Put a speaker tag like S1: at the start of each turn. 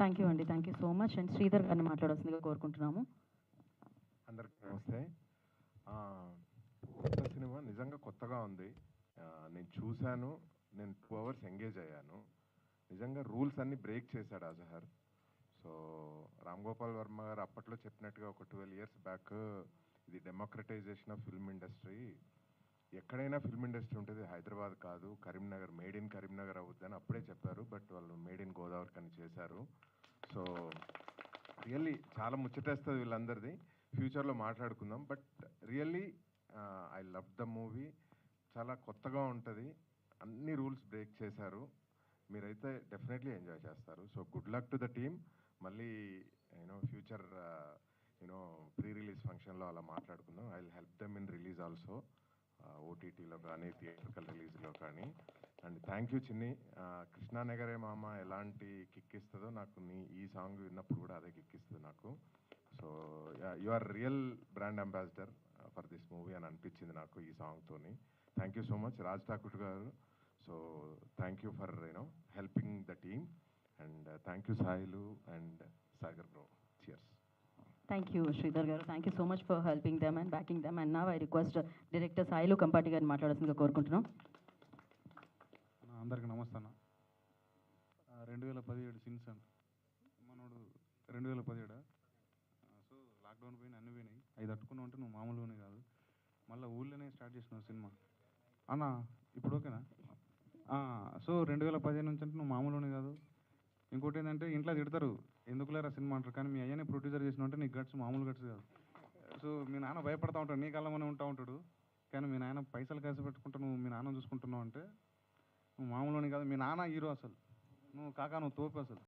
S1: Thank you అండి. Thank you so much. And Sridhar గారిని మాట్లాడాల్సిందిగా కోరుకుంటున్నాము.
S2: అందరికి నమస్తే. కొత్త సినిమా నిజంగా కొత్తగా ఉంది. నేను చూశాను, నేను 2 hours ఎంగేజ్ అయ్యాను. నిజంగా రూల్స్ అన్ని బ్రేక్ చేశాడు అజహర్. సో రామ్ గోపాల్ వర్మ గారు అప్పట్లో చెప్పినట్టుగా ఒక 12 years బ్యాక్ ఇది డెమోక్రటైజేషన్ ఆఫ్ ఫిల్మ్ ఇండస్ట్రీ, ఎక్కడైనా ఫిల్మ్ ఇండస్ట్రీ ఉంటుంది, హైదరాబాద్ కాదు, కరీంనగర్, మేడ్ ఇన్ కరీంనగర్ అవుద్దని అప్పుడే చెప్పారు. బట్ వాళ్ళు మేడ్ ఇన్ గోదావరి కని చేశారు. సో రియల్లీ చాలా ముచ్చటేస్తుంది వీళ్ళందరిది. ఫ్యూచర్లో మాట్లాడుకుందాం. But really I love the movie. చాలా కొత్తగా ఉంటుంది, అన్ని రూల్స్ బ్రేక్ చేశారు. మీరైతే డెఫినెట్లీ ఎంజాయ్ చేస్తారు. So good luck to the team. మళ్ళీ ఫ్యూచర్ ప్రీ రిలీజ్ ఫంక్షన్లో అలా మాట్లాడుకుందాం. I will help them in release also, ఓటీటీలో కానీ థియేట్రికల్ రిలీజ్లో కానీ. అండ్ థ్యాంక్ యూ చిన్ని. కృష్ణానగరే మామ ఎలాంటి కిక్ ఇస్తుందో నాకు ఈ సాంగ్ విన్నప్పుడు కూడా అదే కిక్ ఇస్తుంది నాకు. So you are real brand ambassador for this movie అని అనిపించింది నాకు ఈ సాంగ్తోని. Thank you so much Raj Thakur garu. So thank you for helping the team. And thank you Sailu and Sagar bro. Cheers.
S1: Thank you Sridhar garu. Thank you so much for helping them and backing them. And now I request director Sailu Kampati గారిని మాట్లాడాల్సిందిగా కోరుకుంటున్నాం.
S3: అందరికీ నమస్తే అన్న. 2017 since అంట మనోడు 2017. So lockdown పోయినా అన్నీ పోయినాయి. అవి తట్టుకున్నావు అంటే నువ్వు మామూలుగానే కాదు, మళ్ళీ ఊళ్ళోనే స్టార్ట్ చేసినావు సినిమా అన్న. ఇప్పుడు ఓకేనా? సో 2015 నుంచి అంటే నువ్వు మామూలుగానే కాదు. ఇంకోటి ఏంటంటే ఇంట్లో తిడతారు ఎందుకులేరా సినిమా అంటారు, కానీ మీ అయ్యనే ప్రొడ్యూసర్ చేసిన అంటే నీకు గట్స్ మామూలు గట్స్ కాదు. సో మీ నాన్న భయపడతా ఉంటాడు, నీ కళ్ళమనే ఉంటా ఉంటాడు, కానీ మీ నాన్న పైసలు కలిసి పెట్టుకుంటా నువ్వు మీ నాన్న చూసుకుంటున్నావు అంటే నువ్వు మామూలుని కాదు. మీ నాన్న హీరో అసలు, నువ్వు కాకా నువ్వు తోపు అసలు.